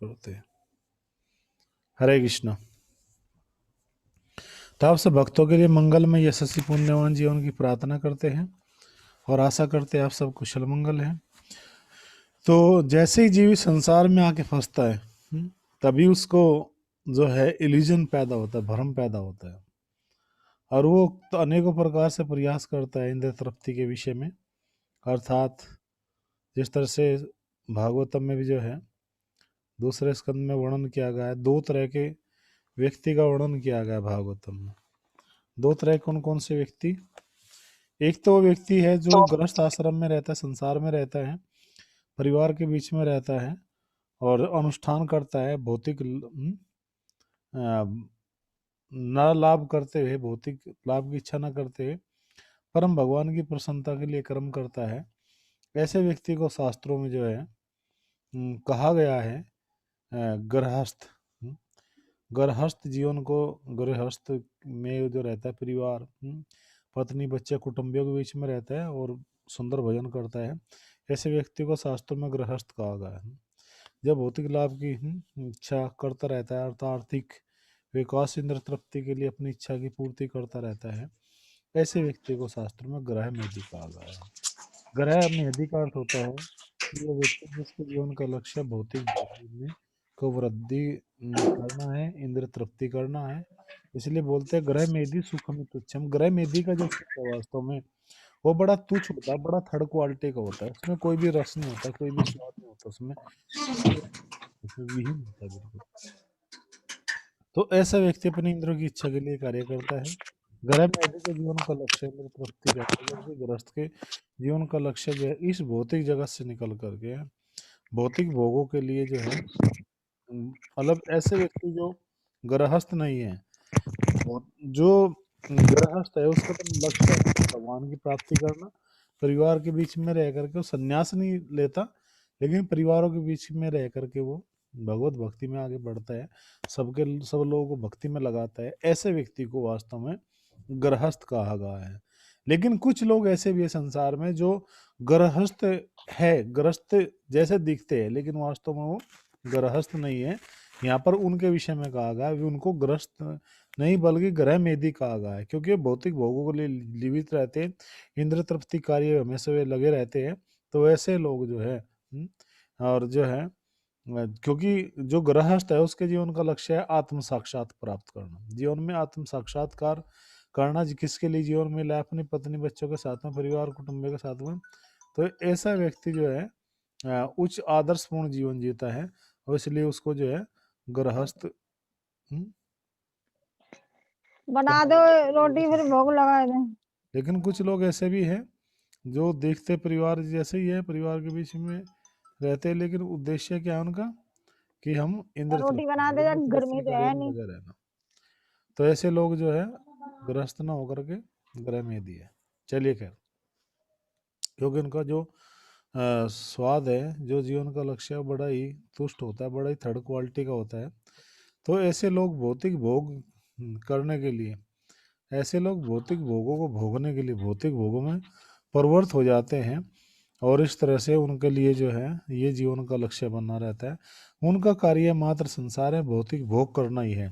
करते हैं। हरे कृष्णा। तो आप सब भक्तों के लिए मंगलमय यशस्वी पुण्यवान जीवन की प्रार्थना करते हैं और आशा करते हैं आप सब कुशल मंगल हैं। तो जैसे ही जीव संसार में आके फंसता है तभी उसको जो है इल्यूजन पैदा होता है, भ्रम पैदा होता है, और वो तो अनेकों प्रकार से प्रयास करता है इंद्र तृप्ति के विषय में। अर्थात जिस तरह से भागवतम में भी जो है दूसरे स्कंद में वर्णन किया गया है, दो तरह के व्यक्ति का वर्णन किया गया है भागवतम में। दो तरह कौन कौन से व्यक्ति? एक तो वो व्यक्ति है जो गृहस्थ आश्रम में रहता है, संसार में रहता है, परिवार के बीच में रहता है और अनुष्ठान करता है, भौतिक न लाभ करते हुए, भौतिक लाभ की इच्छा न करते हुए परम भगवान की प्रसन्नता के लिए कर्म करता है। ऐसे व्यक्ति को शास्त्रों में जो है कहा गया है गृहस्थ। गृहस्थ जीवन को, गृहस्थ में जो रहता है परिवार, पत्नी बच्चे कुटुंबियों के बीच में रहता है और सुंदर भजन करता है, ऐसे व्यक्ति को शास्त्रों में गृहस्थ कहा गया है। जब भौतिक लाभ की इच्छा करता रहता है, अर्थात आर्थिक विकास, इंद्र तृप्ति के लिए अपनी इच्छा की पूर्ति करता रहता है, ऐसे व्यक्ति को शास्त्र में ग्रह मेधी कहा गया है। ग्रह मेधी का अर्थ होता है कि वो व्यक्ति जिसके जीवन का लक्ष्य भौतिक भोग में को वृद्धि करना है, इंद्र तृप्ति करना है, इसलिए बोलते हैं ग्रह मेधी सुखम तुच्छम। ग्रह मेधी का जो सुख है वास्तव में वो बड़ा तुच्छ होता है, बड़ा थर्ड क्वालिटी का होता है, उसमें कोई भी रस नहीं होता, कोई भी स्वाद नहीं होता, उसमें विहीन होता है बिल्कुल। तो ऐसा व्यक्ति अपने इंद्रियों की इच्छा के लिए कार्य करता है। ग्रह मेधी के जीवन का लक्ष्य इंद्र तृप्ति करता है, जबकि गृहस्थ के जीवन का लक्ष्य जो है इस भौतिक जगत से निकल करके भौतिक भोगों के लिए जो है मतलब ऐसे व्यक्ति जो गृहस्थ नहीं है, जो गृहस्थ है उसका तो लक्ष्य है भगवान की प्राप्ति करना, परिवार के बीच में रह करके वो संन्यास नहीं लेता, लेकिन परिवारों के बीच में रह करके वो भगवत भक्ति में आगे बढ़ता है, सब लोगों को भक्ति में लगाता है। ऐसे व्यक्ति को वास्तव में गृहस्थ कहा गया है। लेकिन कुछ लोग ऐसे भी है संसार में जो गृहस्थ है, गृहस्थ जैसे दिखते हैं, लेकिन वास्तव में वो गृहस्थ नहीं है। यहाँ पर उनके विषय में कहा गया है उनको गृहस्थ नहीं बल्कि ग्रह मेधी कहा गया है, क्योंकि भौतिक भोगों के लिए जीवित रहते हैं, इंद्र तृप्ति कार्य हमेशा वे लगे रहते हैं। तो ऐसे लोग जो है और जो है क्योंकि जो गृहस्थ है उसके जीवन का लक्ष्य है आत्म साक्षात प्राप्त करना, जीवन में आत्म साक्षात्कार करना। किसके लिए जीवन में लाए? अपनी पत्नी बच्चों के साथ में, परिवार कुटुंब के साथ में। तो ऐसा व्यक्ति जो है उच्च आदर्शपूर्ण जीवन जीता है और इसलिए उसको जो है गृहस्थ बना दो रोटी फिर भोग लगा दे। लेकिन कुछ लोग ऐसे भी हैं जो देखते परिवार जैसे ही है, परिवार के बीच में रहते हैं, लेकिन उद्देश्य क्या है उनका कि हम इंद्र रोटी बना दे, घर में तो कार्य है में नहीं। लगे रहना। तो ऐसे लोग जो है ग्रस्त ना होकर के ग्रह में दिए। चलिए खैर, क्योंकि उनका जो स्वाद है, जो जीवन का लक्ष्य है, बड़ा ही तुष्ट होता है, बड़ा ही थर्ड क्वालिटी का होता है। तो ऐसे लोग भौतिक भोग करने के लिए, ऐसे लोग भौतिक भोगों को भोगने के लिए भौतिक भोगों में प्रवृत्त हो जाते हैं और इस तरह से उनके लिए जो है ये जीवन का लक्ष्य बना रहता है। उनका कार्य मात्र संसार है, भौतिक भोग करना ही है।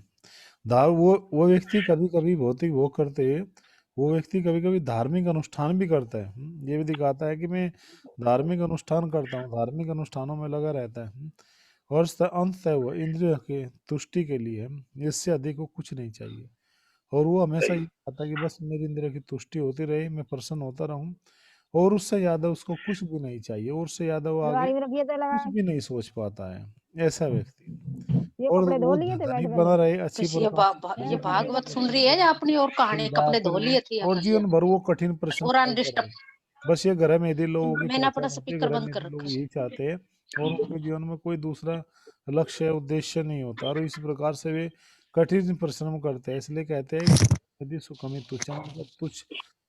वो व्यक्ति कभी कभी भौतिक भोग करते हुए वो व्यक्ति कभी कभी धार्मिक अनुष्ठान भी करता है, ये भी दिखाता है कि मैं धार्मिक अनुष्ठान करता हूँ, धार्मिक अनुष्ठानों में लगा रहता है और अंततः वो इंद्रिय के तुष्टि के लिए इससे अधिक को कुछ नहीं चाहिए। और वो हमेशा ये चाहता है कि बस मेरी इंद्रिय की तुष्टि होती रहे, मैं प्रसन्न होता रहूं, और उससे ज्यादा उसको कुछ भी नहीं चाहिए, और उससे ज्यादा वो आगे अलमारी में रखिए थे लगा। कुछ भी नहीं सोच पाता है ऐसा व्यक्ति। ये और कपड़े धो वो लिए थे बैठ धनिक कर। बना रहे, अच्छी बस ये प्रकार से ये भोग करे, भागवत सुन रही है या अपनी और कहानी कपड़े धो लिए थी और जीवन भर वो कठिन परिश्रम और करते रहे। अनडिस्टर्ब। बस ये घर में यदि लोगों की मैंने अपना पहचान होती है, स्पीकर घर बंद में कर यदि रखा लोग है। यही चाहते हैं और उनके जीवन में कोई दूसरा लक्ष्य या उद्देश्य नहीं होता, और इस प्रकार से वे कठिन परिश्रम करते हैं। इसलिए कहते हैं यदि सुखमी तुच्छ, मतलब तुच्छ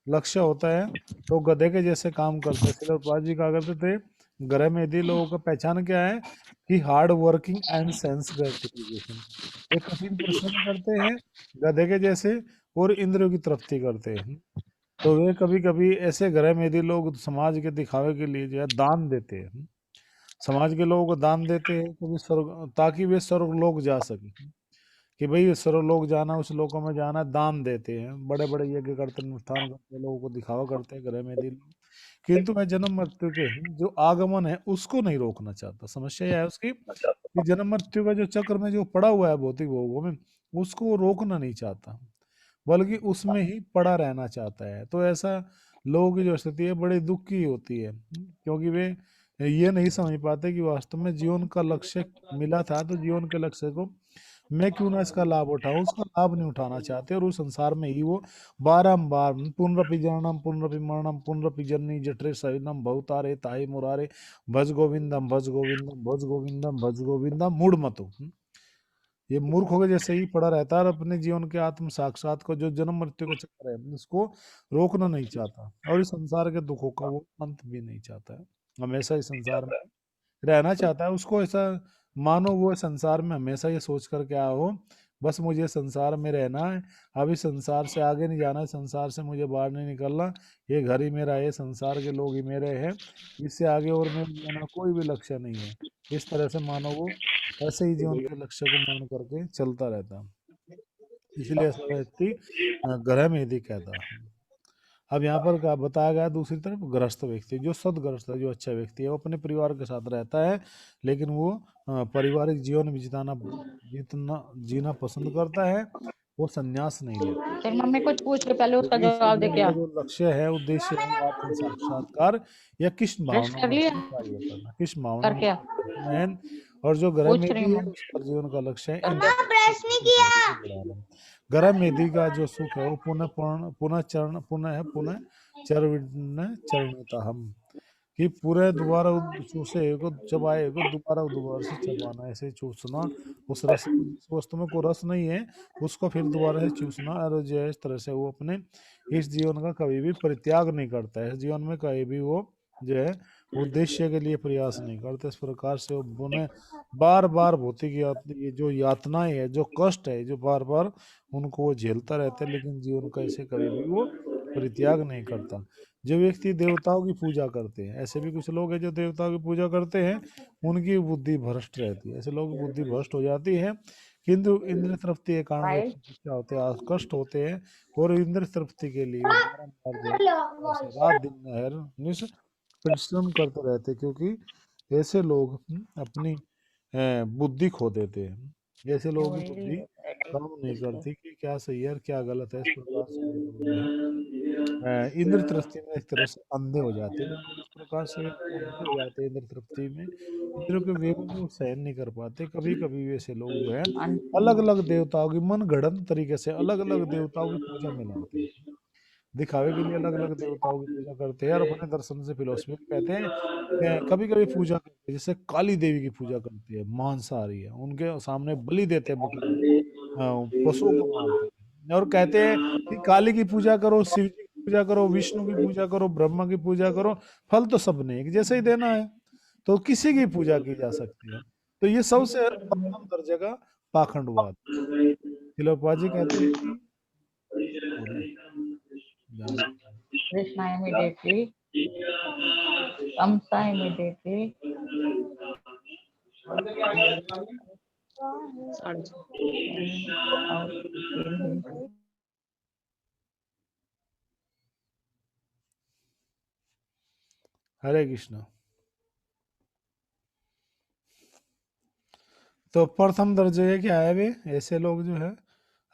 लक्ष्य होता है तो गधे के जैसे काम करते हैं। श्रील प्रभुपाद जी कहा करते थे घर में यदि लोगों का पहचान क्या है कि hard working and sense gratification, वे कठिन परिश्रम करते हैं गधे के जैसे और इंद्रियों की तृप्ति करते हैं। तो वे कभी कभी ऐसे ग्रह में यदि लोग समाज के दिखावे के लिए जो है दान देते हैं, समाज के लोगों को दान देते हैं तो स्वर्ग, ताकि वे स्वर्गलोक जा सके, कि भाई स्वर्गलोक जाना, उस लोकों में जाना, दान देते हैं, बड़े बड़े यज्ञ करते, अनुष्ठान करते, लोगों को दिखावा करते हैं ग्रह में दिल। किंतु मैं जन्म मृत्यु के जो आगमन है उसको नहीं रोकना चाहता। समस्या यह है उसकी कि जन्म मृत्यु का जो चक्र में जो पड़ा हुआ है भौतिक भोगों में, उसको वो रोकना नहीं चाहता, बल्कि उसमें ही पड़ा रहना चाहता है। तो ऐसा लोगों की जो स्थिति है बड़ी दुख की होती है, क्योंकि वे ये नहीं समझ पाते कि वास्तव में जीवन का लक्ष्य मिला था, तो जीवन के लक्ष्य को मैं क्यों ना इसका लाभ उठाऊं, उसका लाभ नहीं उठाना चाहते, और उस संसार में ही वो बारंबार पुनरपि जननम पुनरपि मरणम पुनरपि जननी जठरे सविनम भवतारे ताहि मुरारे भज गोविंदम भज गोविंदम भज गोविंदम भज गोविंदम मूढ़ मतो। ये मूर्ख होकर जैसे ही पड़ा रहता है और अपने जीवन के आत्म साक्षात को, जो जन्म मृत्यु का चक्कर है, उसको रोकना नहीं चाहता, और इस संसार के दुखों का वो अंत भी नहीं चाहता है, हमेशा इस संसार में रहना चाहता है। उसको ऐसा मानो वो संसार में हमेशा ये सोच कर क्या हो, बस मुझे संसार में रहना है, अभी संसार से आगे नहीं जाना है, संसार से मुझे बाहर नहीं निकलना, ये घर ही मेरा है, संसार के लोग ही मेरे हैं, इससे आगे और मेरे जीवन का कोई भी लक्ष्य नहीं है। इस तरह से मानो वो ऐसे ही जीवन के लक्ष्य को मान करके चलता रहता, इसलिए ऐसा व्यक्ति ग्रह में यदि कहता। अब यहाँ पर क्या बताया गया, दूसरी तरफ ग्रस्त व्यक्ति, जो सदग्रस्त है, जो अच्छा व्यक्ति है, वो अपने परिवार के साथ रहता है, लेकिन वो पारिवारिक जीवन भी जीना पसंद करता है, वो संन्यास नहीं लेता, फिर मम्मी कुछ पूछ के पहले उसका क्योंकि इसके जवाब दे जीवन क्या। का जो लक्ष्य है, उद्देश्य है, वो आत्म साक्षात्कार या किस ब्रश भावना कर में लिया, अपने कार्य करना, किस भावना कर में क्या कार्य करना है। और जो ग्रह पूछ रही मेधी हूँ है, मम्मी। उस पर जीवन का लक्ष्य है कर इंद्र क्या? तृप्ति भौतिक भोगों को बढ़ाना। ग्रह मेधी का जो सुख है वो पुनः चरणता हम, कि पूरे दोबारा चूसे को चबाए को दोबारा से चबाना, ऐसे चूसना उस रस को, जिस वस्तु में को रस नहीं है उसको फिर दोबारा से चूसना, और जो है इस तरह से वो अपने इस जीवन का कभी भी परित्याग नहीं करता है, इस जीवन में कभी भी वो जो है उद्देश्य के लिए प्रयास नहीं करते। इस प्रकार से वो पुनः बार बार भौतिक ये जो यातनाएं है, जो कष्ट है, जो बार बार उनको वो झेलता रहता है, लेकिन जीवन का इसे कभी भी वो परित्याग नहीं करता। जो व्यक्ति देवताओं की पूजा करते हैं, ऐसे भी कुछ लोग हैं जो देवताओं की पूजा करते हैं, उनकी बुद्धि भ्रष्ट रहती है, ऐसे लोगों की बुद्धि भ्रष्ट हो जाती है, किंतु इंद्र तृप्ति के कारण वे भाई क्या होते हैं, कष्ट होते हैं, और इंद्र तृप्ति के लिए वो बारंबार जो है ऐसे रात दिन निश परिश्रम करते रहते हैं, क्योंकि ऐसे लोग अपनी बुद्धि खो देते हैं, ऐसे लोगों की बुद्धि काम नहीं करती कि क्या सही है और क्या गलत है। इस प्रकार से वे लोग जो है इंद्र तृप्ति में एक तरह से अंधे हो जाते हैं, लेकिन इस प्रकार से वे अंधे हो जाते हैं इंद्र तृप्ति में, इंद्र के वेगों को सहन नहीं कर पाते। कभी कभी वैसे लोग जो है अलग अलग देवताओं की मन गढ़ंत तरीके से अलग अलग देवताओं की पूजा में लाते हैं, दिखावे के लिए अलग अलग देवताओं की पूजा करते हैं, और अपने दर्शन से फिलोसफी कहते हैं कभी कभी पूजा करते हैं, जैसे काली देवी की पूजा करते हैं, मांसाहारी है, उनके सामने बलि देते हैं, बकरी पशुओं को मारते हैं, और कहते हैं कि काली की पूजा करो, शिव जी की पूजा करो, विष्णु की पूजा करो, ब्रह्मा की पूजा करो, फल तो सबने एक जैसे ही देना है, तो किसी की पूजा की जा सकती है। तो ये सबसे प्रथम दर्जे का पाखंडवाद। तिलोत्तमा जी कहते हैं कि ध्यान कृष्णा immediately, Kamsa immediately, हरे कृष्णा। तो प्रथम दर्जे क्या है वे ऐसे लोग जो है,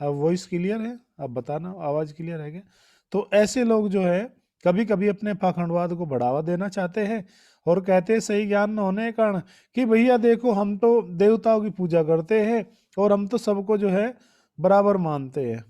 अब वॉइस क्लियर है, अब बताना आवाज क्लियर है क्या? तो ऐसे लोग जो है कभी कभी अपने पाखंडवाद को बढ़ावा देना चाहते हैं, और कहते हैं सही ज्ञान न होने के कारण कि भैया देखो हम तो देवताओं की पूजा करते हैं और हम तो सबको जो है बराबर मानते हैं।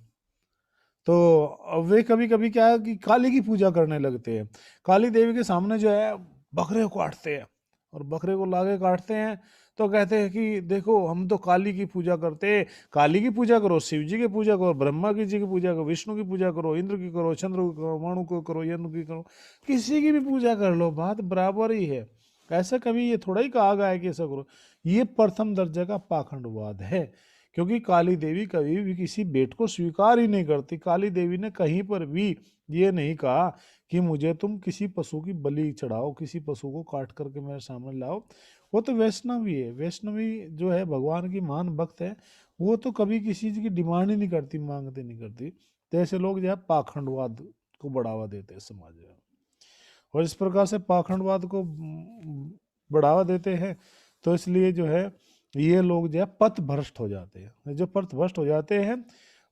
तो अब वे कभी कभी क्या है कि काली की पूजा करने लगते हैं, काली देवी के सामने जो है बकरे को काटते हैं, और बकरे को लाके काटते हैं, तो कहते हैं कि देखो हम तो काली की पूजा करते हैं, काली की पूजा करो, शिव जी की पूजा करो, ब्रह्मा की जी की पूजा करो, विष्णु की पूजा करो, इंद्र की करो, चंद्र की करो, मणु को करो, यनु की करो, किसी की भी पूजा कर लो, बात बराबर ही है। ऐसा कभी ये थोड़ा ही कहा गया है कि ऐसा करो, ये प्रथम दर्जे का पाखंडवाद है, क्योंकि काली देवी कभी भी किसी भेंट को स्वीकार ही नहीं करती। काली देवी ने कहीं पर भी ये नहीं कहा कि मुझे तुम किसी पशु की बलि चढ़ाओ, किसी पशु को काट करके मेरे सामने लाओ। वो तो वैष्णवी है, वैष्णवी जो है भगवान की महान भक्त है, वो तो कभी किसी चीज की डिमांड ही नहीं करती, मांगती नहीं करती। तो ऐसे लोग जो है पाखंडवाद को बढ़ावा देते हैं समाज में, और इस प्रकार से पाखंडवाद को बढ़ावा देते हैं, तो इसलिए जो है ये लोग जो है पथ भ्रष्ट हो जाते हैं। जो पथ भ्रष्ट हो जाते हैं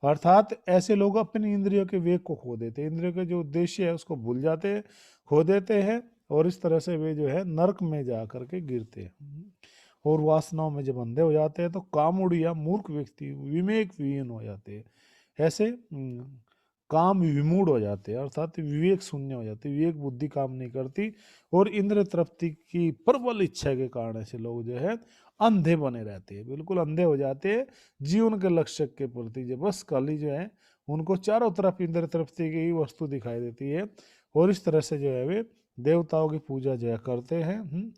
अर्थात ऐसे लोग अपनी इंद्रियों के वेग को खो देते हैं, इंद्रियों के जो उद्देश्य है उसको भूल जाते हैं, खो देते हैं, और इस तरह से वे जो है नरक में जा करके गिरते हैं, और वासनाओं में जब अंधे हो जाते हैं तो कामुड़ या मूर्ख व्यक्ति विवेक विहीन हो जाते हैं। ऐसे काम विमूढ़ हो जाते हैं, अर्थात विवेक शून्य हो जाते हैं, विवेक बुद्धि काम नहीं करती, और इंद्र तृप्ति की प्रबल इच्छा के कारण ऐसे लोग जो है अंधे बने रहते हैं, बिल्कुल अंधे हो जाते हैं जीवन के लक्ष्य के प्रति। जो बस कली जो है उनको चारों तरफ इंद्र तृप्ति की वस्तु दिखाई देती है, और इस तरह से जो है वे देवताओं की पूजा जो है करते हैं।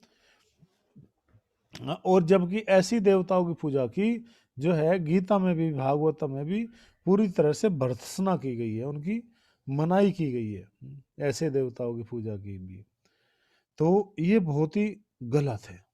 और जबकि ऐसी देवताओं की पूजा की जो है गीता में भी भागवतम में भी पूरी तरह से भर्त्सना की गई है, उनकी मनाई की गई है, ऐसे देवताओं की पूजा की भी। तो ये बहुत ही गलत है,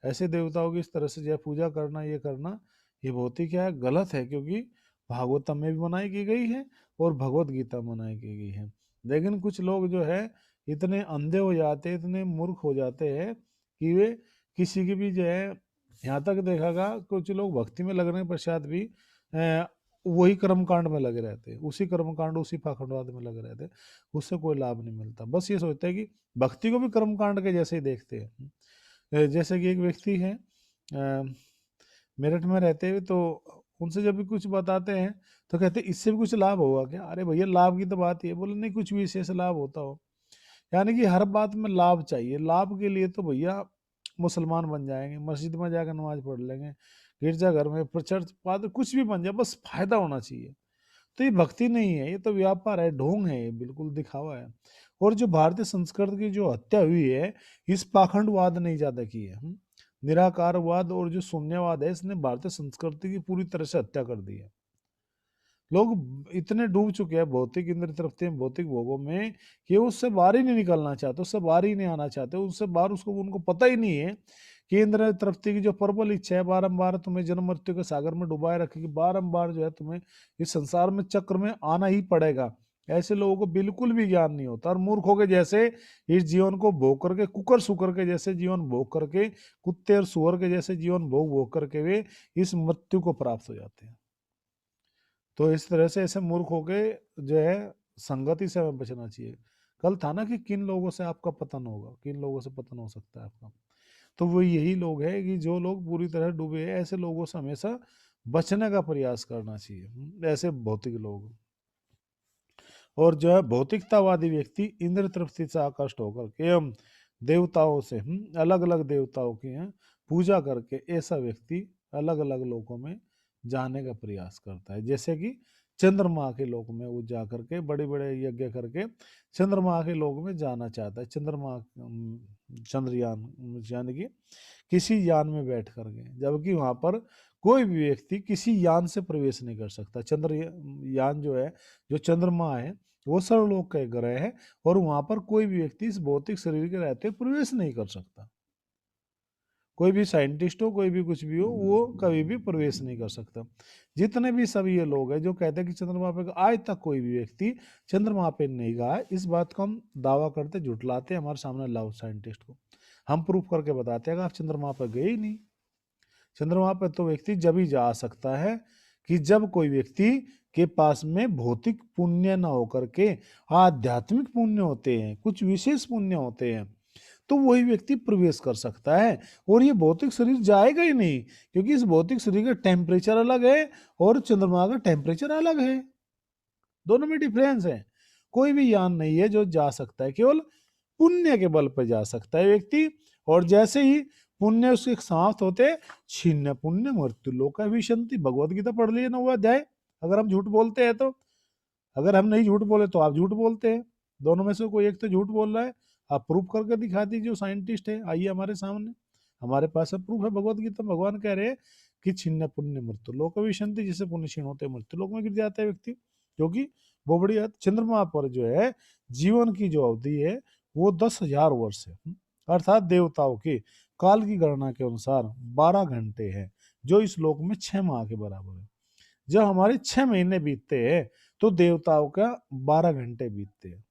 ऐसे देवताओं की इस तरह से जो है पूजा करना, ये करना, ये बहुत ही क्या है, गलत है, क्योंकि भागवतम में भी मनाई की गई है और भगवत गीता मनाई की गई है। लेकिन कुछ लोग जो है इतने अंधे हो जाते हैं, इतने मूर्ख हो जाते हैं कि वे किसी की भी जो है, यहाँ तक देखा गया कुछ लोग भक्ति में लगने के पश्चात भी वही कर्मकांड में लगे रहते हैं, उसी कर्मकांड उसी पाखंडवाद में लगे रहते हैं, उससे कोई लाभ नहीं मिलता। बस ये सोचते हैं कि भक्ति को भी कर्मकांड के जैसे ही देखते हैं। जैसे कि एक व्यक्ति है मेरठ में रहते हुए, तो उनसे जब भी कुछ बताते हैं तो कहते इससे भी कुछ लाभ होगा क्या? अरे भैया लाभ की तो बात ही है। बोले नहीं, कुछ भी विशेष लाभ होता हो, यानी कि हर बात में लाभ चाहिए। लाभ के लिए तो भैया मुसलमान बन जाएंगे, मस्जिद में जाकर नमाज पढ़ लेंगे, गिरजाघर में चर्च पाद कुछ भी बन जाए, बस फायदा होना चाहिए। तो ये भक्ति नहीं है, ये तो व्यापार है, ढोंग है, ये बिल्कुल दिखावा है। और जो भारतीय संस्कृति की जो हत्या हुई है, इस पाखंडवाद ने ज्यादा की है। निराकारवाद और जो शून्यवाद है, इसने भारतीय संस्कृति की पूरी तरह से हत्या कर दी है। लोग इतने डूब चुके हैं भौतिक इंद्र तृप्ति में, भौतिक भोगों में, कि उससे बाहर ही नहीं निकलना चाहते, उससे बाहर ही नहीं आना चाहते, उससे बाहर उसको उनको पता ही नहीं है कि इंद्र तृप्ति की जो प्रबल इच्छा है बारंबार तुम्हें जन्म मृत्यु के सागर में डुबाए रखेगी, बारंबार जो है तुम्हें इस संसार में चक्र में आना ही पड़ेगा। ऐसे लोगों को बिल्कुल भी ज्ञान नहीं होता, और मूर्खों के जैसे इस जीवन को भोग करके, कुकर सुकर के जैसे जीवन भोग करके, कुत्ते और सुअर के जैसे जीवन भोग भोग करके वे इस मृत्यु को प्राप्त हो जाते हैं। तो इस तरह से ऐसे मूर्ख होके जो है संगति से हमें बचना चाहिए। कल था ना कि किन लोगों से आपका पतन होगा, किन लोगों से पतन हो सकता है आपका, तो वो यही लोग हैं कि जो लोग पूरी तरह डूबे हैं, ऐसे लोगों से हमेशा बचने का प्रयास करना चाहिए, ऐसे भौतिक लोग। और जो है भौतिकतावादी व्यक्ति इंद्र तृप्ति से आकर्षित होकर के एवं देवताओं से अलग अलग देवताओं की पूजा करके ऐसा व्यक्ति अलग अलग लोकों में जाने का प्रयास करता है। जैसे कि चंद्रमा के लोक में वो जा करके बड़े बड़े यज्ञ करके चंद्रमा के लोक में जाना चाहता है। चंद्रमा चंद्रयान यानी कि किसी यान में बैठ करके, जबकि वहां पर कोई भी व्यक्ति किसी यान से प्रवेश नहीं कर सकता। चंद्रयान जो है, जो चंद्रमा है, वो सर्वलोक का एक ग्रह है, और वहां पर कोई भी व्यक्ति इस भौतिक शरीर के रहते प्रवेश नहीं कर सकता। कोई भी साइंटिस्ट हो, कोई भी कुछ भी हो, वो कभी भी प्रवेश नहीं कर सकता। जितने भी सब ये लोग हैं जो कहते हैं कि चंद्रमा पे, आज तक कोई भी व्यक्ति चंद्रमा पे नहीं गया है, इस बात को हम दावा करते झुटलाते हैं। हमारे सामने लाओ साइंटिस्ट को, हम प्रूफ करके बताते हैं कि आप चंद्रमा पर गए ही नहीं। चंद्रमा पर तो व्यक्ति जब ही जा सकता है कि जब कोई व्यक्ति के पास में भौतिक पुण्य न होकर के आध्यात्मिक पुण्य होते हैं, कुछ विशेष पुण्य होते हैं, तो वही व्यक्ति प्रवेश कर सकता है। और ये भौतिक शरीर जाएगा ही नहीं, क्योंकि इस भौतिक शरीर का टेम्परेचर अलग है और चंद्रमा का टेम्परेचर अलग है, दोनों में डिफरेंस है। कोई भी यान नहीं है जो जा सकता है, केवल पुण्य के बल पर जा सकता है व्यक्ति। और जैसे ही पुण्य उसके समाप्त होते, छिन्न पुण्य मृत्यु लोका विशंति, भगवत गीता पढ़ लीजिए 9वां अध्याय। अगर हम झूठ बोलते हैं तो, अगर हम नहीं झूठ बोले तो आप झूठ बोलते हैं, दोनों में से कोई एक तो झूठ बोल रहा है। आप प्रूफ करके दिखा दीजिए, जो साइंटिस्ट है आइए हमारे सामने, हमारे पास प्रूफ है। भगवत गीता भगवान कह रहे हैं कि छिन्न पुण्य मृत्यु लोक विशंति, जिससे पुण्य क्षीण होते मृत्यु लोक में गिर जाता है व्यक्ति, क्योंकि वो बड़ी चंद्रमा पर जो है जीवन की जो अवधि है वो 10,000 वर्ष है, अर्थात देवताओं की काल की गणना के अनुसार 12 घंटे है, जो इस लोक में 6 माह के बराबर है। जब हमारे 6 महीने बीतते हैं तो देवताओं का 12 घंटे बीतते हैं।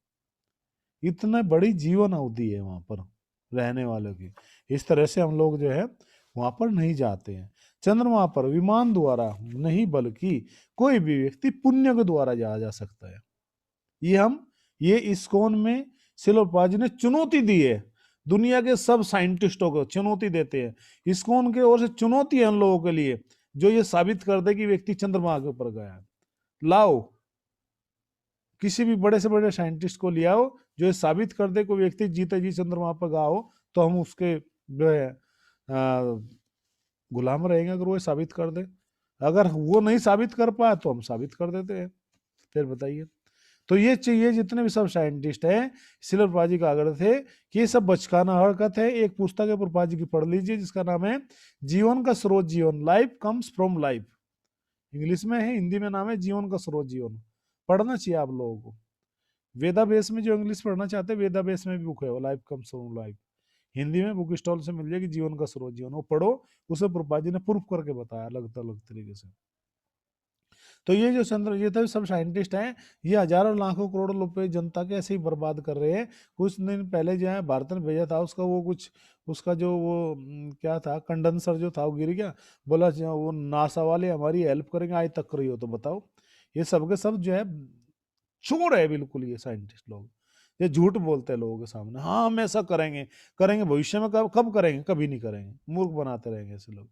इतने बड़ी जीवन अवधि है वहां पर रहने वालों की। इस तरह से हम लोग जो है वहां पर नहीं जाते हैं। चंद्रमा पर विमान द्वारा नहीं बल्कि कोई भी व्यक्ति पुण्य के द्वारा जाया जा सकता है। ये इस्कॉन में सिलोपाजी ने चुनौती दी है। दुनिया के सब साइंटिस्टों को चुनौती देते हैं। इस्कॉन की ओर से चुनौती है उन लोगों के लिए जो ये साबित कर दे कि व्यक्ति चंद्रमा के ऊपर गया है। लाओ, किसी भी बड़े से बड़े साइंटिस्ट को ले आओ जो ये साबित कर दे कोई व्यक्ति जीते जी चंद्रमा पर गया हो, तो हम उसके जो है गुलाम रहेंगे अगर वो ये साबित कर दे। अगर वो नहीं साबित कर पाया तो हम साबित कर देते हैं। फिर बताइए। तो ये चाहिए जितने भी सब साइंटिस्ट हैं, सिलरपाजी का आग्रह थे कि ये सब बचकाना हरकत है। एक पुस्तक है प्रपाजी की, पढ़ लीजिए, जिसका नाम है जीवन का स्रोत जीवन, life comes from life. English में है, हिंदी में नाम है जीवन का स्रोत जीवन। पढ़ना चाहिए आप लोगों को। वेदाबेस में जो इंग्लिश पढ़ना चाहते हैं, वेदाबेस में भी बुक है वो, life comes from life. Hindi में बुक स्टॉल से मिल जाएगी जीवन का स्रोत जीवन, वो पढ़ो। उसे प्रपाजी ने प्रूफ करके बताया अलग अलग तरीके से। तो ये जो चंद्र, ये तो सब साइंटिस्ट हैं, ये हजारों लाखों करोड़ों रुपए जनता के ऐसे ही बर्बाद कर रहे हैं। कुछ दिन पहले जो है भारत ने भेजा था उसका वो कुछ, उसका जो वो क्या था, कंडेंसर जो था वो गिर गया। बोला वो नासा वाले हमारी हेल्प करेंगे, आज तक रही हो। तो बताओ, ये सब के सब जो है चोर है बिल्कुल। ये साइंटिस्ट लोग ये झूठ बोलते हैं लोगों के सामने, हाँ हम ऐसा करेंगे करेंगे, भविष्य में कब करेंगे, कभी नहीं करेंगे, मूर्ख बनाते रहेंगे ऐसे लोग।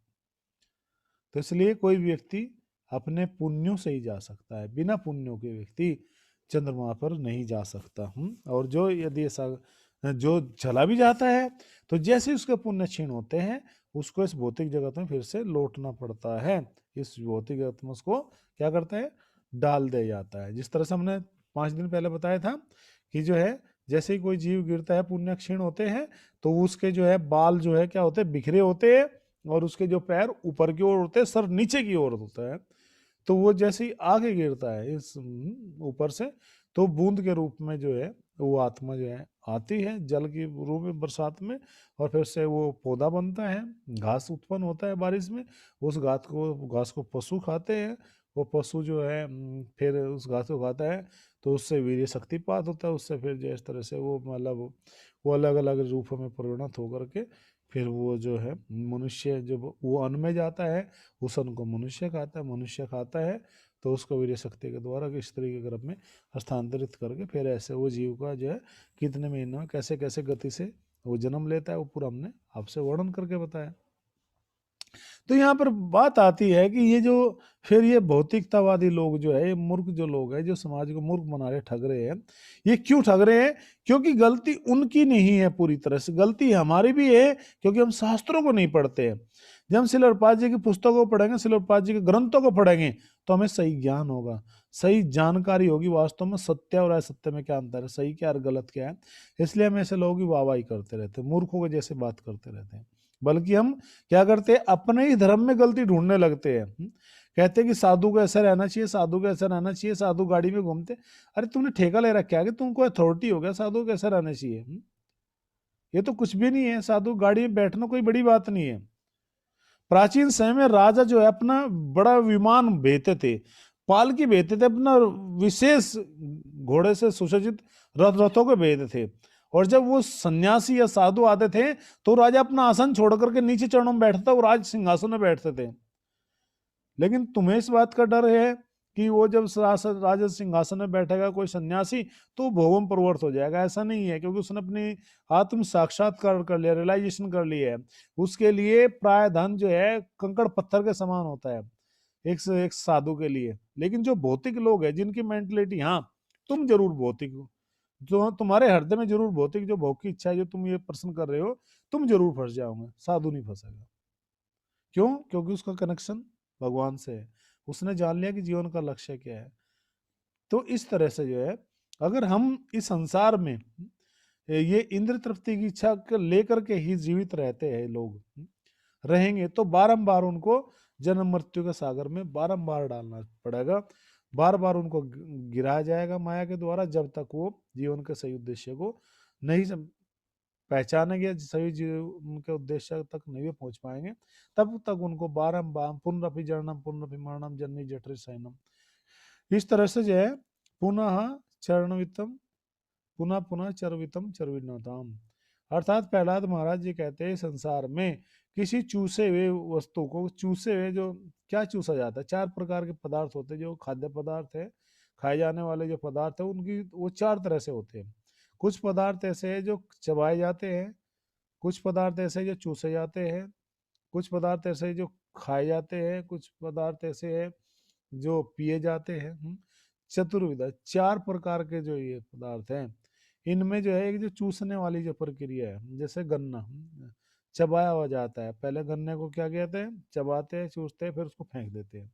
तो इसलिए कोई भी व्यक्ति अपने पुण्यों से ही जा सकता है, बिना पुण्यों के व्यक्ति चंद्रमा पर नहीं जा सकता। और जो यदि ऐसा जो चला भी जाता है तो जैसे उसके पुण्य क्षीण होते हैं उसको इस भौतिक जगत में फिर से लौटना पड़ता है। इस भौतिक जगत में उसको क्या करता है, डाल दिया जाता है। जिस तरह से हमने 5 दिन पहले बताया था कि जो है जैसे ही कोई जीव गिरता है, पुण्य क्षीण होते हैं, तो उसके जो है बाल जो है क्या होते हैं, बिखरे होते हैं, और उसके जो पैर ऊपर की ओर होते हैं, सर नीचे की ओर होता है। तो वो जैसे ही आगे गिरता है इस ऊपर से, तो बूंद के रूप में जो है वो आत्मा जो है आती है जल के रूप में बरसात में, और फिर से वो पौधा बनता है, घास उत्पन्न होता है बारिश में। उस घास को पशु खाते हैं। वो पशु जो है फिर उस घास को खाता है, तो उससे वीर्य शक्तिपात होता है। उससे फिर जो इस तरह से वो मतलब वो अलग अलग रूपों में परिणत होकर के फिर वो जो है मनुष्य, जब वो अन्न में जाता है, उस अन्न को मनुष्य खाता है, मनुष्य खाता है तो उसको वीर्य शक्ति के द्वारा इस तरीके के गर्भ में हस्तांतरित करके फिर ऐसे वो जीव का जो है कितने महीनों में कैसे कैसे गति से वो जन्म लेता है, वो पूरा हमने आपसे वर्णन करके बताया। तो यहाँ पर बात आती है कि ये जो फिर ये भौतिकतावादी लोग जो है, ये मूर्ख जो लोग हैं, जो समाज को मूर्ख बना रहे, ठग रहे हैं, ये क्यों ठग रहे हैं? क्योंकि गलती उनकी नहीं है पूरी तरह से, गलती हमारी भी है क्योंकि हम शास्त्रों को नहीं पढ़ते हैं। जब हम सिलरपाद जी की पुस्तकों को पढ़ेंगे, सिलरपाद जी के ग्रंथों को पढ़ेंगे, तो हमें सही ज्ञान होगा, सही जानकारी होगी वास्तव में सत्य और असत्य में क्या अंतर है, सही क्या और गलत क्या है। इसलिए हम ऐसे लोगों की वाहवाही करते रहते हैं, मूर्खों के जैसे बात करते रहते हैं। बल्कि हम क्या करते हैं, अपने ही धर्म में गलती ढूंढने लगते हैं। कहते हैं कि साधु को ऐसा रहना चाहिए, साधु को ऐसा रहना चाहिए, साधु गाड़ी में घूमते। अरे तुमने ठेका ले रखा है कि तुमको अथॉरिटी हो गया साधु को कैसा रहना चाहिए? ये तो कुछ भी नहीं है। साधु गाड़ी में बैठना कोई बड़ी बात नहीं है। प्राचीन समय में राजा जो है अपना बड़ा विमान भेजते थे, पालकी भेजते थे, अपना विशेष घोड़े से सुसज्जित रथों को भेजते थे। और जब वो सन्यासी या साधु आते थे तो राजा अपना आसन छोड़ करके नीचे चरणों में बैठता था, वो राज सिंहासन में बैठते थे। लेकिन तुम्हें इस बात का डर है कि वो जब राजा सिंहासन में बैठेगा कोई सन्यासी तो भोगों में प्रवृत्त हो जाएगा। ऐसा नहीं है, क्योंकि उसने अपनी आत्म साक्षात्कार कर लिया, रियलाइजेशन कर लिया है। उसके लिए प्रायधन जो है कंकड़ पत्थर के समान होता है एक साधु के लिए। लेकिन जो भौतिक लोग हैं जिनकी मेंटलिटी, हाँ तुम जरूर भौतिक हो, जो तुम्हारे हृदय में जरूर भौतिक जो भोग की इच्छा है, जो तुम ये प्रश्न कर रहे हो, तुम जरूर फंस जाओगे, साधु नहीं फंसेगा। क्यों? क्योंकि उसका कनेक्शन भगवान से है, उसने जान लिया कि जीवन का लक्ष्य क्या है। तो इस तरह से जो है अगर हम इस संसार में ये इंद्र तृप्ति की इच्छा लेकर के ही जीवित रहते हैं लोग, रहेंगे, तो बारंबार उनको जन्म मृत्यु के सागर में बारंबार डालना पड़ेगा, बार बार उनको गिराया जाएगा माया के द्वारा, जब तक वो जीवन के सही उद्देश्य को नहीं पहचानेंगे, सही जीव उनके उद्देश्य तक नहीं भी पहुंच पाएंगे, तब तक उनको बारंबार पुनरपि जननम पुनरपि मरणम जन्मी जठरे शयनम, इस तरह से जो है पुनः चरणवितम पुनः पुनः चरवितम चरविनताम। अर्थात प्रहलाद महाराज जी कहते हैं संसार में किसी चूसे हुए वस्तु को, चूसे हुए जो क्या चूसा जाता है, 4 प्रकार के पदार्थ होते हैं जो खाद्य पदार्थ है, खाए जाने वाले जो पदार्थ है उनकी वो 4 तरह से होते हैं। कुछ पदार्थ ऐसे हैं जो चबाए जाते हैं, कुछ पदार्थ ऐसे जो चूसे जाते हैं, कुछ पदार्थ ऐसे जो खाए जाते हैं, कुछ पदार्थ ऐसे हैं जो पिए जाते हैं। चतुर्विधा 4 प्रकार के जो ये पदार्थ हैं, इनमें जो है एक जो चूसने वाली जो प्रक्रिया है, जैसे गन्ना चबाया हुआ जाता है, पहले गन्ने को क्या कहते हैं, चबाते हैं, चूसते हैं, फिर उसको फेंक देते हैं।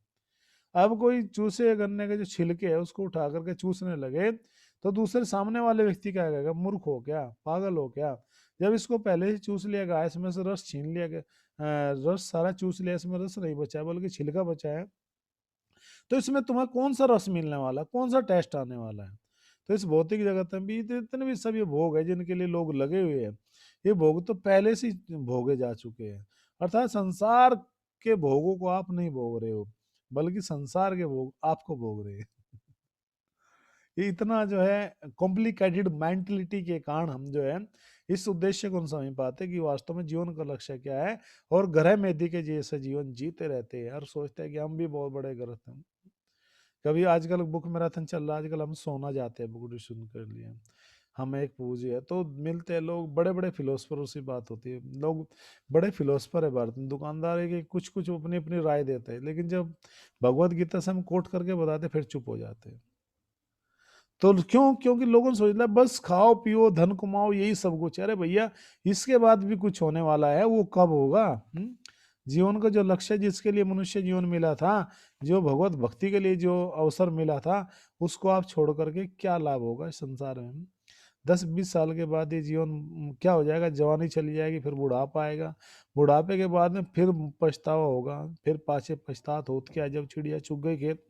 अब कोई चूसे गन्ने के जो छिलके है उसको उठा करके चूसने लगे तो दूसरे सामने वाले व्यक्ति क्या कहेगा, मूर्ख हो क्या, पागल हो क्या, जब इसको पहले से चूस लिया गया, इसमें से रस छीन लिया गया, रस सारा चूस लिया, इसमें रस नहीं बचा है बल्कि छिलका बचा है, तो इसमें तुम्हें कौन सा रस मिलने वाला, कौन सा टेस्ट आने वाला है। तो इस भौतिक जगत में भी इतने भी सब ये भोग है जिनके लिए लोग लगे हुए हैं, ये भोग तो पहले से भोगे जा चुके हैं। अर्थात संसार के भोगों को आप नहीं भोग रहे हो, बल्कि संसार के भोग आपको भोग रहे हैं। ये इतना जो है कॉम्प्लिकेटेड मेंटलिटी के कारण हम जो है इस उद्देश्य को नहीं समझ पाते कि वास्तव में जीवन का लक्ष्य क्या है, और ग्रह मेदी के जैसे जीवन जीते रहते हैं और सोचते हैं कि हम भी बहुत बड़े ग्रह हैं। कभी आजकल बुक मैराथन चल रहा है, आजकल हम सोना जाते हैं बुक डिस्कशन के लिए, हम एक पूजे है तो मिलते हैं लोग, बड़े बड़े फिलोसफरों से बात होती है, लोग बड़े फिलोसफर है भारत में, दुकानदार है कि कुछ कुछ अपनी अपनी राय देते हैं, लेकिन जब भगवत गीता से हम कोट करके बताते फिर चुप हो जाते हैं। तो क्यों, क्योंकि लोगों ने सोच लिया बस खाओ पियो धन कमाओ यही सब कुछ। अरे भैया इसके बाद भी कुछ होने वाला है, वो कब होगा? जीवन का जो लक्ष्य जिसके लिए मनुष्य जीवन मिला था, जो भगवत भक्ति के लिए जो अवसर मिला था, उसको आप छोड़ करके क्या लाभ होगा इस संसार में? 10-20 साल के बाद ये जीवन क्या हो जाएगा, जवानी चली जाएगी, फिर बुढ़ापा आएगा, बुढ़ापे के बाद में फिर पछतावा होगा, फिर पाछे पछतात होत क्या जब चिड़िया चुग गई खेत।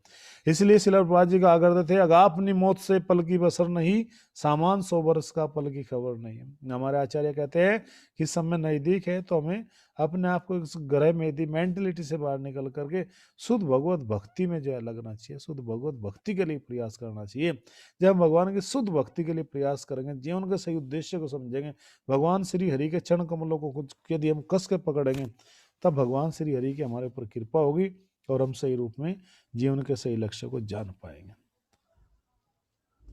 इसलिए शिला प्रभुपाद जी का आग्रह थे, अगा अपनी मौत से पल की बसर नहीं, सामान 100 वर्ष का पल की खबर नहीं। हमारे आचार्य कहते हैं कि समय नजदीक है तो हमें अपने आप को इस ग्रह मेदी मेंटलिटी से बाहर निकल करके शुद्ध भगवत भक्ति में जो है लगना चाहिए, शुद्ध भगवत भक्ति के लिए प्रयास करना चाहिए। जब हम भगवान की शुद्ध भक्ति के लिए प्रयास करेंगे, जीवन के सही उद्देश्य को समझेंगे, भगवान श्री हरि के चरण कमलों को यदि हम कस के पकड़ेंगे, तब भगवान श्री हरि की हमारे ऊपर कृपा होगी और हम सही रूप में जीवन के सही लक्ष्य को जान पाएंगे।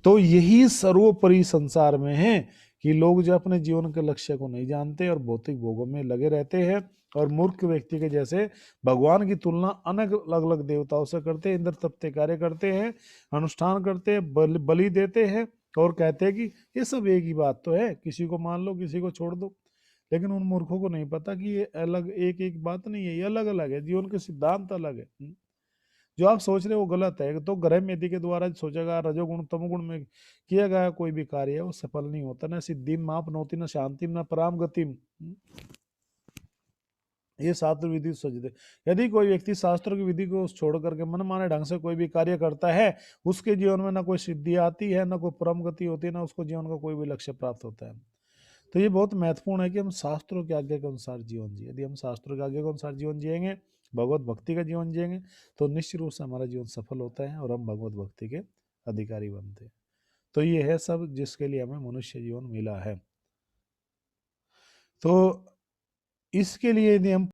तो यही सर्वोपरि संसार में है कि लोग जो अपने जीवन के लक्ष्य को नहीं जानते और भौतिक भोगों में लगे रहते हैं, और मूर्ख व्यक्ति के जैसे भगवान की तुलना अनेक अलग अलग देवताओं से करते हैं, इंद्र तप्ते कार्य करते हैं, अनुष्ठान करते हैं, बलि देते हैं और कहते हैं कि ये सब एक ही बात तो है, किसी को मान लो किसी को छोड़ दो। लेकिन उन मूर्खों को नहीं पता कि ये अलग एक एक बात नहीं है, ये अलग अलग है, जीवन के सिद्धांत अलग है। जो आप सोच रहे हो वो गलत है। तो ग्रह मेदी के द्वारा सोचेगा रजोगुण तमोगुण में किया गया कोई भी कार्य है वो सफल नहीं होता, न सिद्धि मापनोति न शांति न पराम गतिम। ये शास्त्र विधि सजदे। यदि कोई व्यक्ति शास्त्र की विधि को छोड़ करके मन माने ढंग से कोई भी कार्य करता है, उसके जीवन में न कोई सिद्धि आती है, न कोई परम गति होती है, न उसको जीवन का कोई भी लक्ष्य प्राप्त होता है। तो ये बहुत महत्वपूर्ण है कि हम शास्त्रों के आज्ञा के अनुसार जीवन जिए। यदि हम शास्त्रों के आज्ञा के अनुसार जीवन जिएंगे, भगवत भक्ति का जीवन जिएंगे, तो निश्चित रूप से हमारा जीवन सफल होता है और हम भगवत भक्ति के अधिकारी बनते हैं। तो ये है सब जिसके लिए हमें मनुष्य जीवन मिला है। तो इसके लिए यदि हम